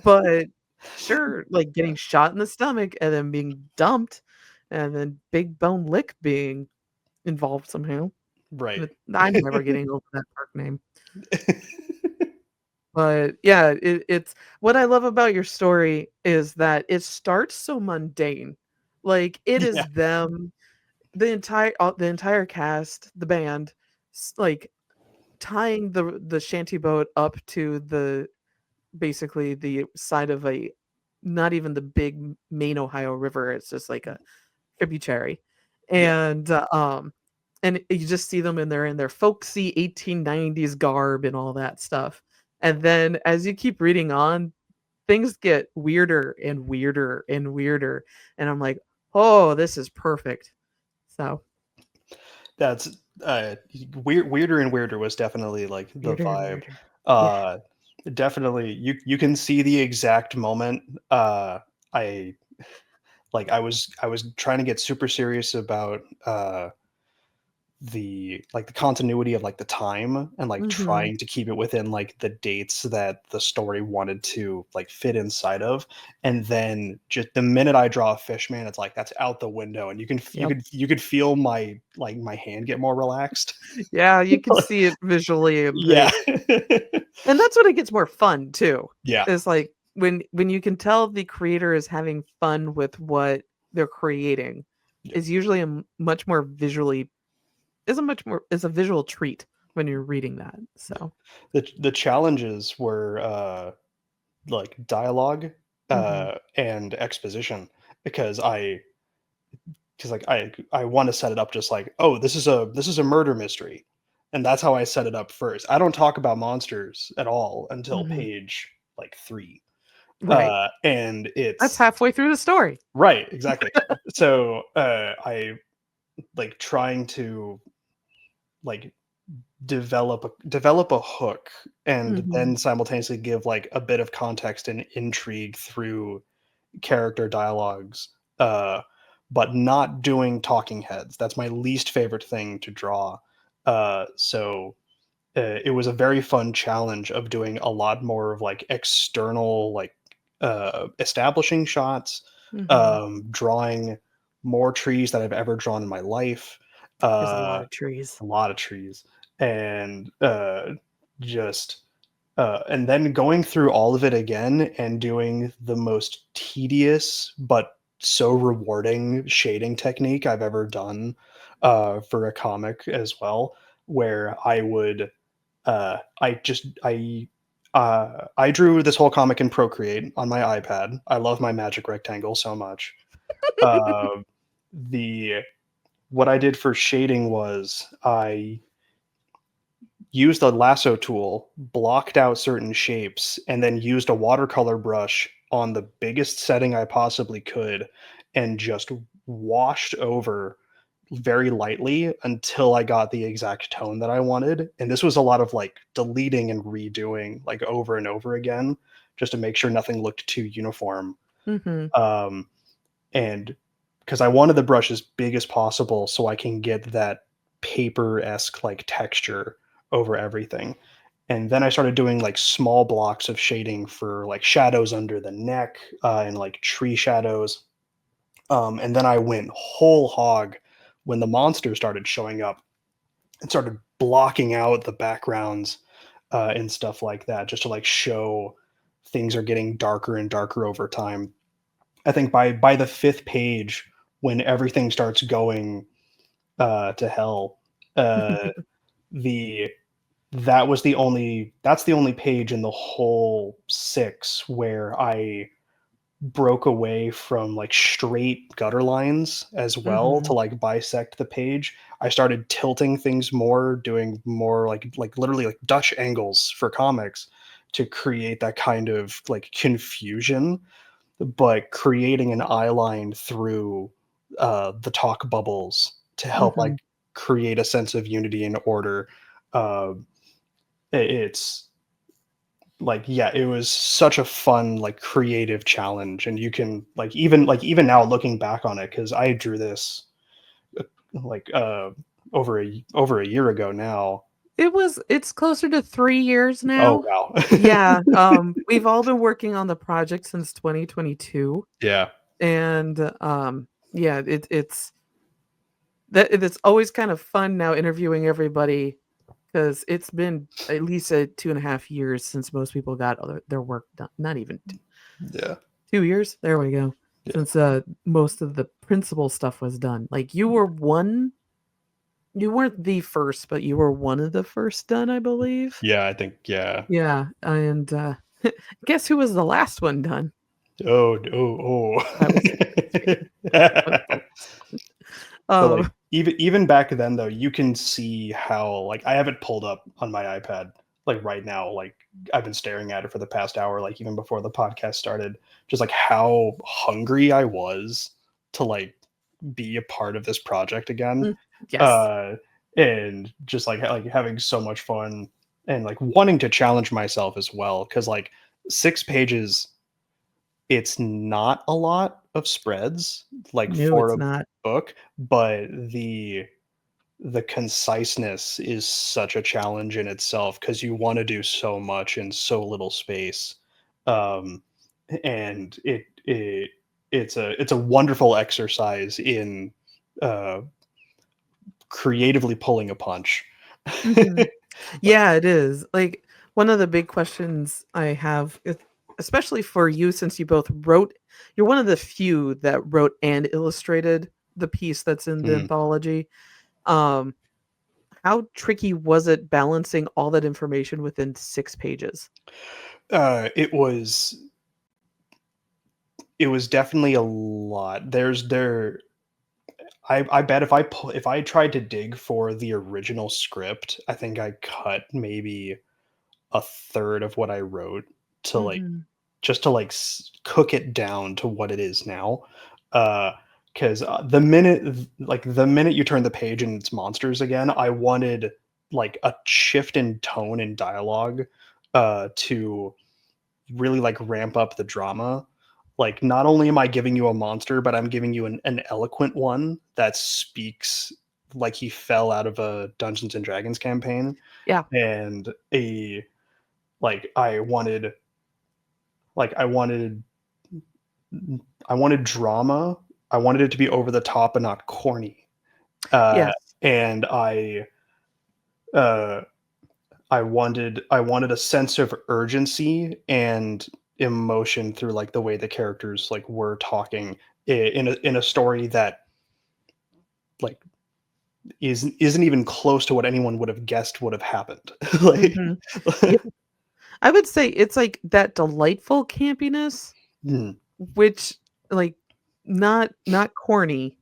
But sure, like getting shot in the stomach and then being dumped and then Big Bone Lick being involved somehow. Right. But I'm never getting over that park name. But yeah, it's what I love about your story is that it starts so mundane. Like it Yeah. is them, the entire cast, the band, like tying the shanty boat up to the basically the side of a not even the big main Ohio River. It's just like a tributary, Yeah. and you just see them in their folksy 1890s garb and all that stuff. And then as you keep reading on, things get weirder and weirder and weirder, and I'm like, oh, this is perfect. So That's weirder and weirder was definitely like the weirder and vibe. weirder. Yeah. Uh Definitely you can see the exact moment I I was trying to get super serious about the continuity of like the time and like trying to keep it within like the dates that the story wanted to like fit inside of. And then just the minute I draw a fish man, it's like that's out the window, and you could feel my my hand get more relaxed. Yeah, you can see it visually. Yeah. And that's when it gets more fun too. Yeah. It's like when you can tell the creator is having fun with what they're creating, is usually much more visually is a visual treat when you're reading that. So The challenges were like dialogue and exposition, because I want to set it up just like, oh, this is a murder mystery, and that's how I set it up first. I don't talk about monsters at all until page like 3, right, and that's it's halfway through the story. right, exactly. So I like trying to like develop a hook, and then simultaneously give like a bit of context and intrigue through character dialogues, but not doing talking heads. That's my least favorite thing to draw. So it was a very fun challenge of doing a lot more of like external, like establishing shots, drawing more trees that I've ever drawn in my life. There's a lot Uh, of trees. a lot of trees, and just and then going through all of it again and doing the most tedious but so rewarding shading technique I've ever done for a comic as well, where I would I drew this whole comic in Procreate on my iPad. I love my magic rectangle so much. uh, the What I did for shading was I used a lasso tool, blocked out certain shapes, and then used a watercolor brush on the biggest setting I possibly could, and just washed over very lightly until I got the exact tone that I wanted. And this was a lot of like deleting and redoing like over and over again, just to make sure nothing looked too uniform. Mm-hmm. And because I wanted the brush as big as possible so I can get that paper-esque like texture over everything. And then I started doing like small blocks of shading for like shadows under the neck, and like tree shadows. And then I went whole hog when the monster started showing up and started blocking out the backgrounds and stuff like that, just to like show things are getting darker and darker over time. I think by the 5th page, when everything starts going to hell, the that's the only page in the whole 6 where I broke away from like straight gutter lines as well to like bisect the page. I started tilting things more, doing more like literally like Dutch angles for comics to create that kind of like confusion, but creating an eye line through the talk bubbles to help like create a sense of unity and order. Uh, it's like, yeah, it was such a fun like creative challenge, and you can even now looking back on it, because I drew this like over a year ago now. It's closer to 3 years Oh now. wow. Yeah, we've all been working on the project since 2022, Yeah. and, yeah, it's always kind of fun now interviewing everybody, because it's been at least, 2.5 years since most people got their work done. Not even Yeah. 2 years? There we go. Yeah. Since, most of the principal stuff was done. Like, you weren't the first, but you were one of the first done, I believe? Yeah, I think, yeah. Yeah, and, guess who was the last one done? That was But like um, even back then though, you can see how like I have it pulled up on my iPad like right now. Like I've been staring at it for the past hour, like even before the podcast started, just like how hungry I was to like be a part of this project again. yes. Uh and just like having so much fun, and like wanting to challenge myself as well, because like 6 pages, it's not a lot of spreads like No, for it's a not. book, but the conciseness is such a challenge in itself because you want to do so much in so little space. Um, and it's a wonderful exercise in uh, creatively pulling a punch. Mhm. Yeah, it is. Like, one of the big questions I have, especially for you, since you both wrote, you're one of the few that wrote and illustrated the piece that's in the Mm. anthology. Um, how tricky was it balancing all that information within 6 pages? It was definitely a lot. I bet if I tried to dig for the original script, I think I cut maybe a third of what I wrote to like Mhm. just to like cook it down to what it is now. Because the minute you turn the page and it's monsters again, I wanted like a shift in tone and dialogue to really like ramp up the drama. Like, not only am I giving you a monster, but I'm giving you an eloquent one that speaks like he fell out of a Dungeons and Dragons campaign. Yeah. And a like like I wanted drama. I wanted it to be over the top and not corny. Uh, Yes. and uh, I wanted a sense of urgency and emotion through like the way the characters like were talking in a story that like isn't even close to what anyone would have guessed would have happened. Like, Mhm. Yeah. I would say it's like that delightful campiness, mm, which, like, not corny,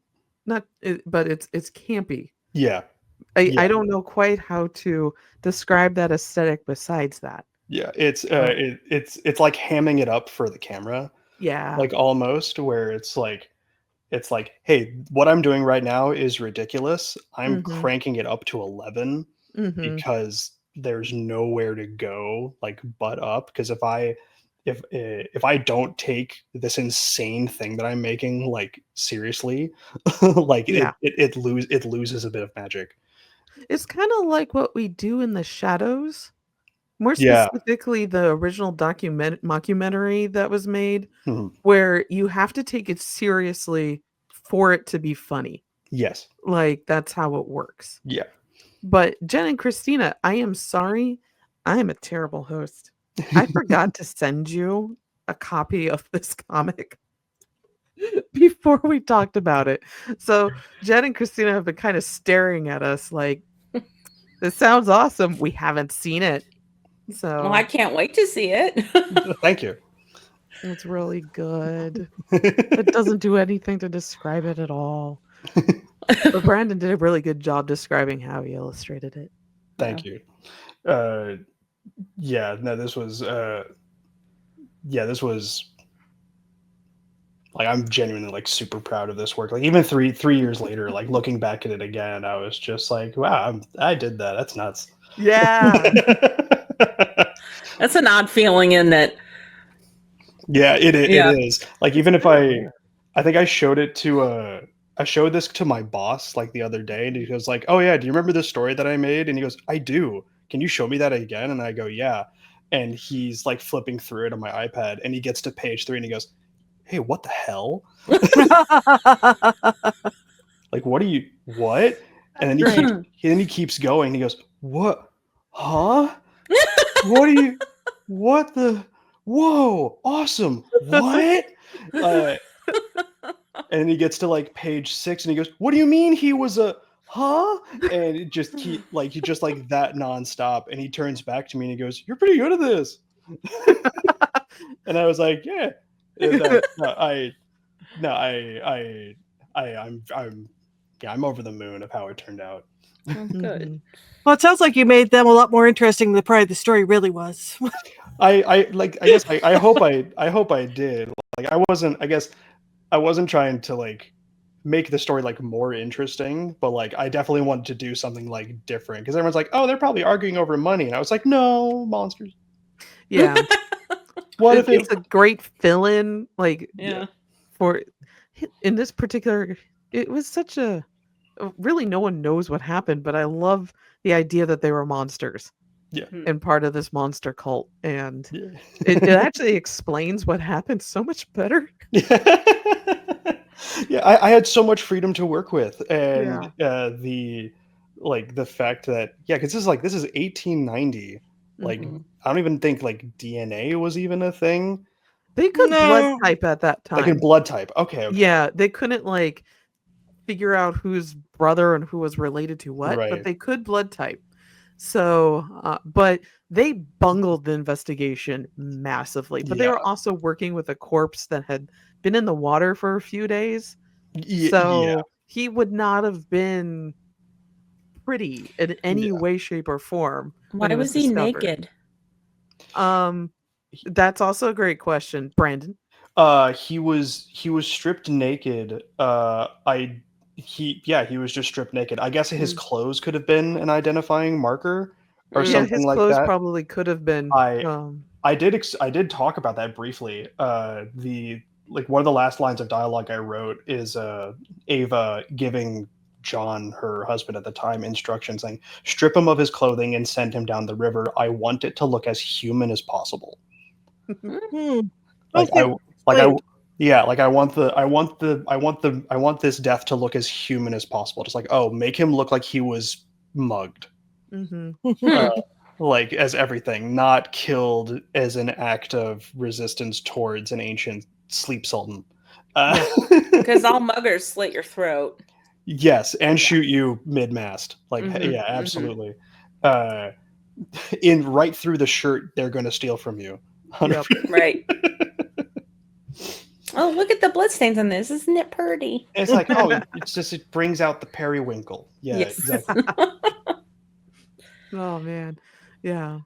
not but it's campy. yeah, I yeah, don't know quite how to describe that aesthetic besides that. yeah. So, It's like hamming it up for the camera, yeah. like almost where it's like, hey, what I'm doing right now is ridiculous. I'm Mhm. cranking it up to 11 Mhm. because there's nowhere to go like but up. Because if I don't take this insane thing that I'm making like seriously, like Yeah. it loses a bit of magic. It's kinda like what we do in the shadows, more Yeah. specifically the original mockumentary that was made, Mhm. where you have to take it seriously for it to be funny. Yes. Like, that's how it works. Yeah. But Jen and Christina, I am sorry. I am a terrible host. I forgot to send you a copy of this comic before we talked about it. So Jen and Christina have been kind of staring at us like, this sounds awesome. We haven't seen it. Well, I So can't wait to see it. Thank you. it's really good. It doesn't do anything to describe it at all. But Brandon did a really good job describing how he illustrated it. Yeah. Thank you. Uh, yeah. No, this was like, I'm genuinely like super proud of this work. Like, even three years later, like looking back at it again, I was just like, wow, I did that. That's nuts. Yeah. That's an odd feeling in that. Yeah, it Yeah. is. Like, even if I think I showed this to my boss like the other day, and he goes like, "Oh yeah, do you remember this story that I made?" And he goes, "I do. Can you show me that again?" And I go, "Yeah." And he's like flipping through it on my iPad, and he gets to page 3, and he goes, "Hey, what the hell? Like, what?" And then Great. he keeps going. He goes, "What? Huh? What are you? What the? Whoa! Awesome! What?" Uh, and he gets to like page 6, and he goes, "What do you mean he was a huh?" And it just he just like that nonstop. And he turns back to me and he goes, "You're pretty good at this." And I was like, "Yeah." That no, I no, I'm yeah, I'm over the moon of how it turned out. Oh, good. Mhm. Well, it sounds like you made them a lot more interesting than probably the story really was. I like I guess I hope I did. Like, I guess I wasn't trying to like make the story like more interesting, but like I definitely wanted to do something like different because everyone's like, "Oh, they're probably arguing over money," and I was like, "No, monsters. Yeah. What if it?" It's a great fill-in, like, Yeah, Yeah. for in this particular, it was such a really no one knows what happened, but I love the idea that they were monsters Yeah. and part of this monster cult, and Yeah. it actually explains what happened so much better. Yeah, I had so much freedom to work with, and Yeah. the fact that because this is 1890. Like Mhm. I don't even think like DNA was even a thing. They could blood No. type at that Like in time. blood type. Okay, okay, Yeah, they couldn't, like, figure out whose brother and who was related to what, but right. they could blood type. So, but they bungled the investigation massively. But they Yeah, were also working with a corpse that had been in the water for a few days. yeah, So he would not have been pretty in any yeah. way, shape, or form Why when he was was he discovered. naked? That's also a great question, Brandon. He was stripped naked. He was just stripped naked. I guess his Mm. clothes could have been an identifying marker or Yeah, Mm. something his like clothes that. probably could have been. I I did talk about that briefly. The like one of the last lines of dialogue I wrote is Ava giving John, her husband at the time, instructions saying, "Strip him of his clothing and send him down the river. I want it to look as human as possible." Hmm. Like Okay, like I explained. yeah, like I want this death to look as human as possible. Just like, oh, make him look like he was mugged. Mhm. Uh, Hmm. like as everything, not killed as an act of resistance towards an ancient sleep sultan. Yeah. Because all muggers slit your throat. Yes, and Yeah. shoot you mid-mast. Like, Mhm, yeah, mhm. absolutely. Uh, in right through the shirt, they're going to steal from you. Yep. Right. Oh, look at the bloodstains on this. Isn't it pretty? It's like, oh, it brings out the periwinkle. Yeah, Yes. exactly. Oh man. Yeah.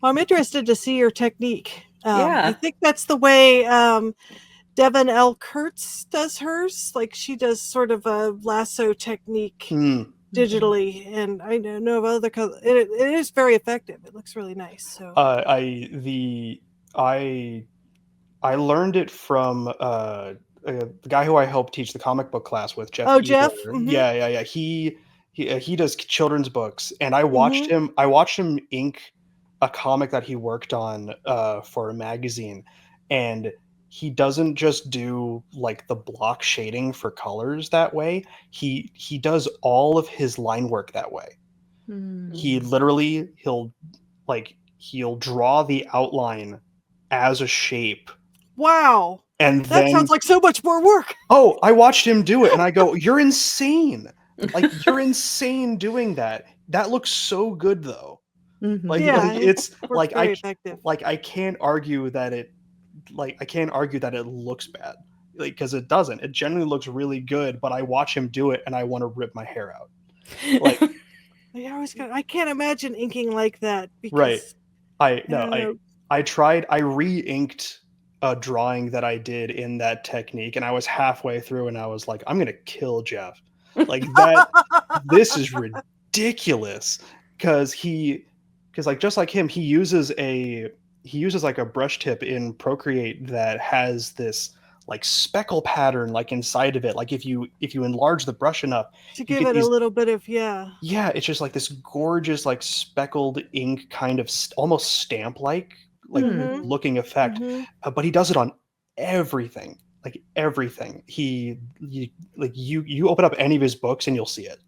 I'm interested to see your technique. I Yeah. think that's the way Devin L. Kurtz does hers. Like she does sort of a lasso technique Hmm. digitally, and I know of other colors. It is very effective. It looks really nice. So I learned it from the guy who I helped teach the comic book class with, Jeff Jeff. Ealer. Mm-hmm. Yeah. He does children's books, and I watched Mm-hmm. him ink a comic that he worked on for a magazine, and he doesn't just do like the block shading for colors that way. He does all of his line work that way. He Mm. literally he'll draw the outline as a shape, Wow, and that then sounds like so much more work. oh, I watched him do it and I go, "You're insane. Like you're insane doing that. That looks so good though." Mhm. Yeah, it It's works very effective. I can't argue that it looks bad. Like cuz it doesn't. It generally looks really good, but I watch him do it and I want to rip my hair out. Like I can't imagine inking like that right. because I I no, don't know. I re-inked a drawing that I did in that technique, and I was halfway through and I was like, I'm gonna kill Jeff. Like that this is ridiculous. Because like just like him, he uses like a brush tip in Procreate that has this like speckle pattern like inside of it. Like if you enlarge the brush enough, To you give get it a these little bit of yeah, it's just like this gorgeous, like speckled ink kind of almost stamp like Hmm. Mm-hmm. looking effect. Mm-hmm. But he does it on everything, like everything. You open up any of his books and you'll see it.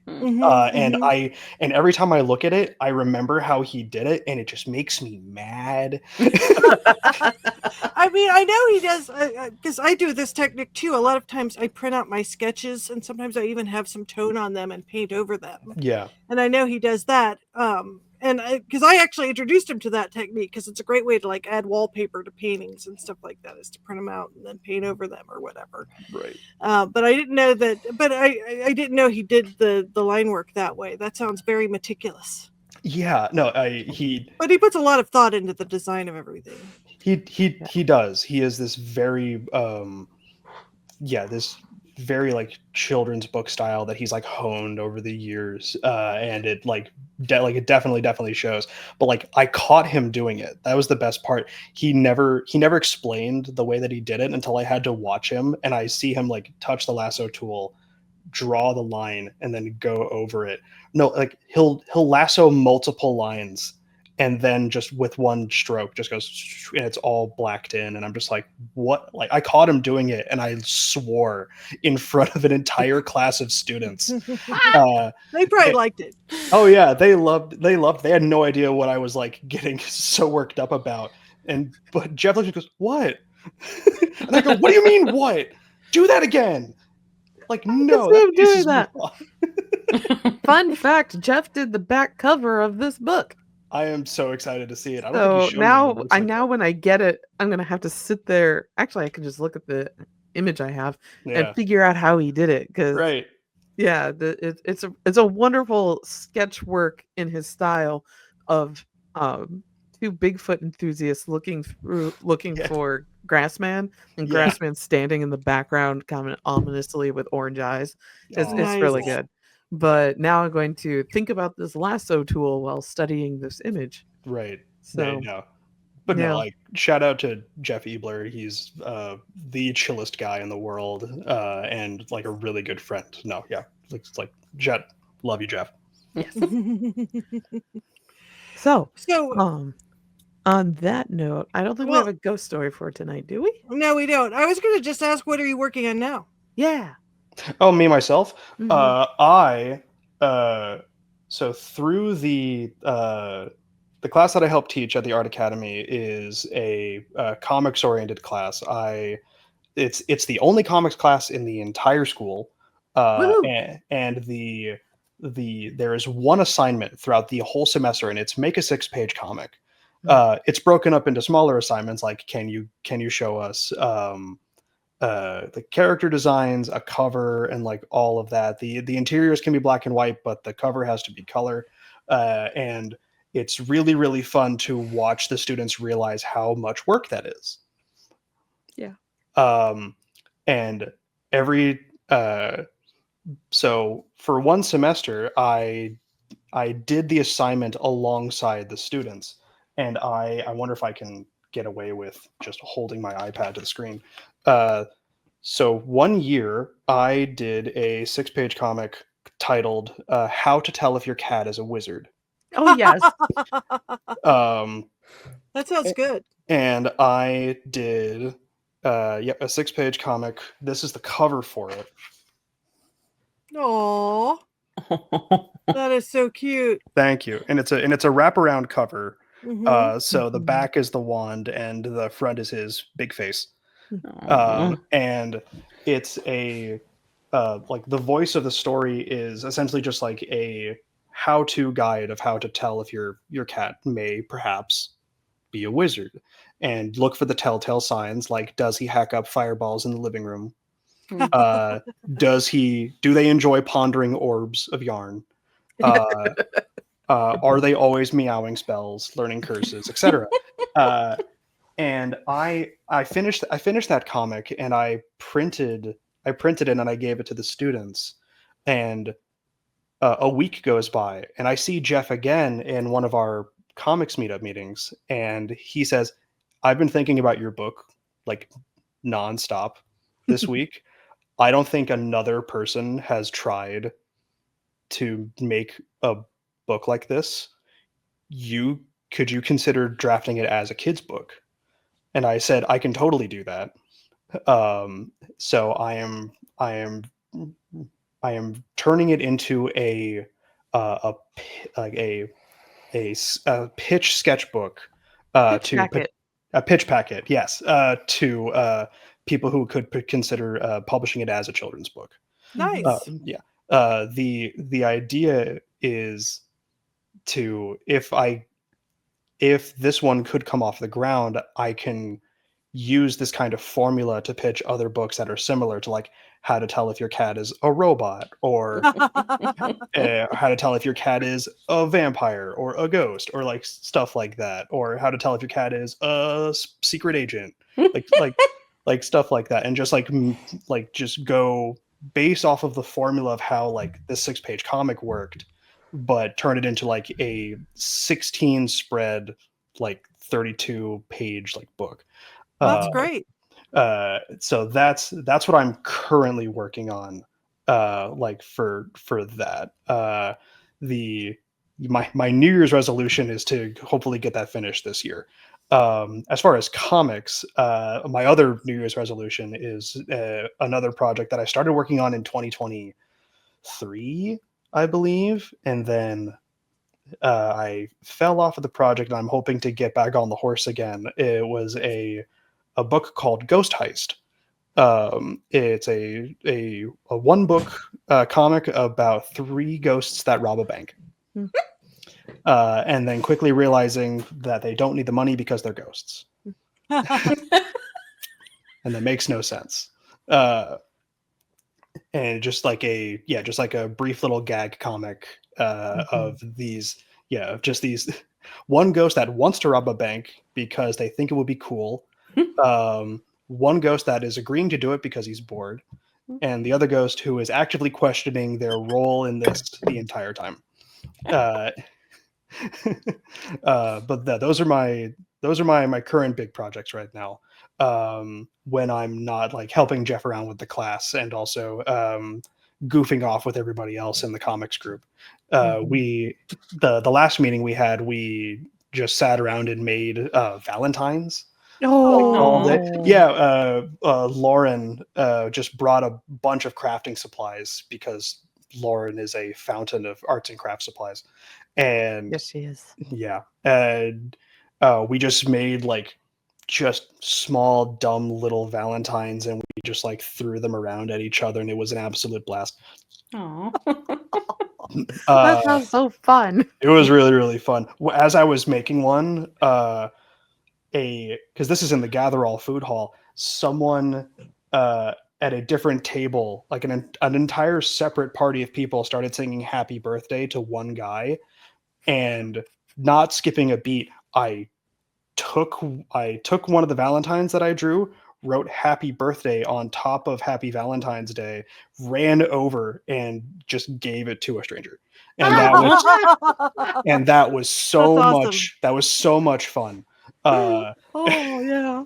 Mm-hmm. And every time I look at it, I remember how he did it, and it just makes me mad. I mean, I know he does because I do this technique too. A lot of times I print out my sketches, and sometimes I even have some tone on them and paint over them. Yeah, And I know he does that. And because I actually introduced him to that technique because it's a great way to like add wallpaper to paintings and stuff like that, is to print them out and then paint over them or whatever. right. But I didn't know that. But I didn't know he did the line work that way. That sounds very meticulous. Yeah, no, But he puts a lot of thought into the design of everything. he does. He is this very this very like children's book style that he's like honed over the years, and it like it definitely shows. But like I caught him doing it. That was the best part. He never explained the way that he did it until I had to watch him, and I see him like touch the lasso tool, draw the line and then go over it. No, like he'll lasso multiple lines and then just with one stroke just goes and it's all blacked in, and I'm just like, what? Like I caught him doing it and I swore in front of an entire class of students. They probably liked it. Oh yeah, they had no idea what I was like getting so worked up about. But Jeff just goes, what? And I go, what do you mean what? Do that again. Like, no, see him that doing pisses me that. off. Fun fact: Jeff did the back cover of this book. I am so excited to see it. I don't So think you showed me. now when I get it, I'm gonna have to sit there. Actually, I can just look at the image I have Yeah, and figure out how he did it. Because right. yeah, it's a wonderful sketch work in his style of two Bigfoot enthusiasts looking Yeah. for Grassman, and Yeah. Grassman standing in the background, kind of ominously with orange eyes. It's Aw. really Nice. good. But now I'm going to think about this lasso tool while studying this image. Right. So No. But yeah. no, like shout out to Jeff Ebler. He's the chillest guy in the world, and like a really good friend. No, yeah, like Jet, love you, Jeff. Yes. So So on that note, I don't think we Well- have a ghost story for tonight, do we? no, we don't. I was going to just ask, what are you working on now? Yeah. Oh, me myself. Mhm. So through the class that I help teach at the Art Academy is a comics oriented class. It's the only comics class in the entire school, Woohoo! and there is one assignment throughout the whole semester, and it's make a 6-page comic. It's broken up into smaller assignments, like can you show us the character designs, a cover, and like all of that. The interiors can be black and white, but the cover has to be color, and it's really, really fun to watch the students realize how much work that is. Yeah. And every so for one semester, I did the assignment alongside the students, and I wonder if I can get away with just holding my iPad to the screen. So one year, I did a 6-page comic titled "How to Tell If Your Cat is a Wizard." Oh yes. Um, That sounds good. and I did a 6-page comic. This is the cover for it. Aw, that is so cute. Thank you. And it's a wraparound cover. Mhm. So the Mhm. back is the wand and the front is his big face. Aw. And it's a like the voice of the story is essentially just like a how-to guide of how to tell if your cat may perhaps be a wizard, and look for the telltale signs, like does he hack up fireballs in the living room? Do they enjoy pondering orbs of yarn? Are they always meowing spells, learning curses, etc.? And I finished that comic, and I printed it and I gave it to the students. And a week goes by, and I see Jeff again in one of our comics meetup meetings, and he says, "I've been thinking about your book like nonstop this week. I don't think another person has tried to make a book like this. Could you consider drafting it as a kid's book?" And I said, "I can totally do that." So I am turning it into a pitch sketchbook, Pitch packet. a pitch packet, yes, to people who could consider publishing it as a children's book. Nice. Yeah. The idea is to, if this one could come off the ground, I can use this kind of formula to pitch other books that are similar, to like how to tell if your cat is a robot, or how to tell if your cat is a vampire or a ghost, or like stuff like that, or how to tell if your cat is a secret agent, like stuff like that, and just just go based off of the formula of how like this 6-page comic worked, but turn it into like a 16 spread, like 32 page like book. That's great. So that's what I'm currently working on. like for that. My New Year's resolution is to hopefully get that finished this year. As far as comics, my other New Year's resolution is another project that I started working on in 2023, I believe, and then I fell off of the project, and I'm hoping to get back on the horse again. It was a book called Ghost Heist. It's a one book comic about 3 ghosts that rob a bank. And then quickly realizing that they don't need the money because they're ghosts. And that makes no sense. And just like a brief little gag comic of these, just these one ghost that wants to rob a bank because they think it would be cool. One ghost that is agreeing to do it because he's bored, and the other ghost who is actively questioning their role in this the entire time. But those are my current big projects right now. When I'm not like helping Jeff around with the class and also goofing off with everybody else in the comics group. We the last meeting we had, we just sat around and made Valentines. All day. Yeah, Lauren just brought a bunch of crafting supplies because Lauren is a fountain of arts and craft supplies. And Yes, she is. yeah, and we just made like just small dumb little valentines, and we just like threw them around at each other, and it was an absolute blast. Aw. That sounds so fun. It was really, really fun. As I was making one, because this is in the Gather All food hall, someone at a different table, like an entire separate party of people, started singing happy birthday to one guy, and not skipping a beat, I took one of the Valentines that I drew, wrote happy birthday on top of happy Valentine's Day, ran over and just gave it to a stranger. And that was so That's much awesome. that was so much fun. Oh yeah.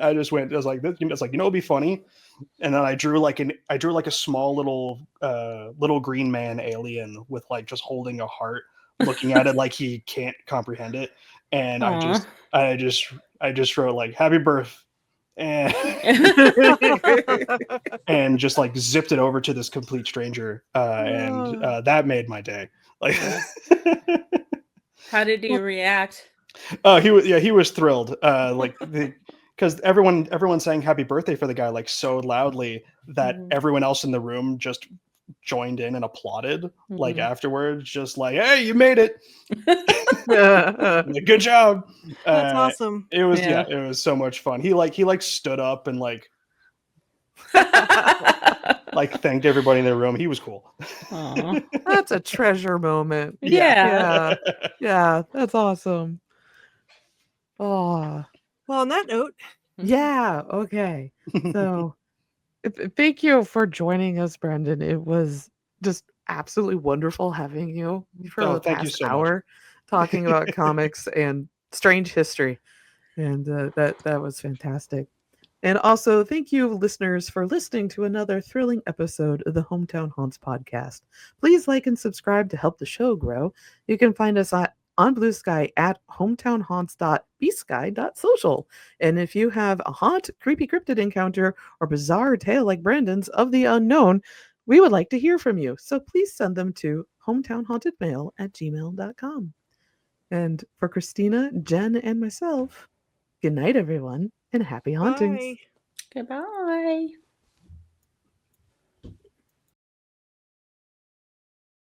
I was like, it'd be funny. And then I drew like a small little green man alien with like just holding a heart, looking at it like he can't comprehend it. And Aw. I just wrote like happy birth and and just like zipped it over to this complete stranger. And that made my day. Like How did he react? he was thrilled. Because everyone sang happy birthday for the guy like so loudly that everyone else in the room just joined in and applauded like afterwards, just like, hey, you made it. Like, good job. That's awesome. It was so much fun. He stood up and like thanked everybody in the room. He was cool. That's a treasure moment. Yeah. Yeah, that's awesome. Oh, Well, on that note, yeah. Okay. So thank you for joining us, Brandon. It was just absolutely wonderful having you for the thank you past so much. hour talking about comics and strange history. And that was fantastic. And also, thank you, listeners, for listening to another thrilling episode of the Hometown Haunts podcast. Please like and subscribe to help the show grow. You can find us on Blue Sky at hometownhaunts.bsky.social. And if you have a haunt, creepy cryptid encounter, or bizarre tale like Brandon's of the unknown, we would like to hear from you. So please send them to hometownhauntedmail@gmail.com. And for Christina, Jen, and myself, good night, everyone, and happy hauntings. bye. Goodbye.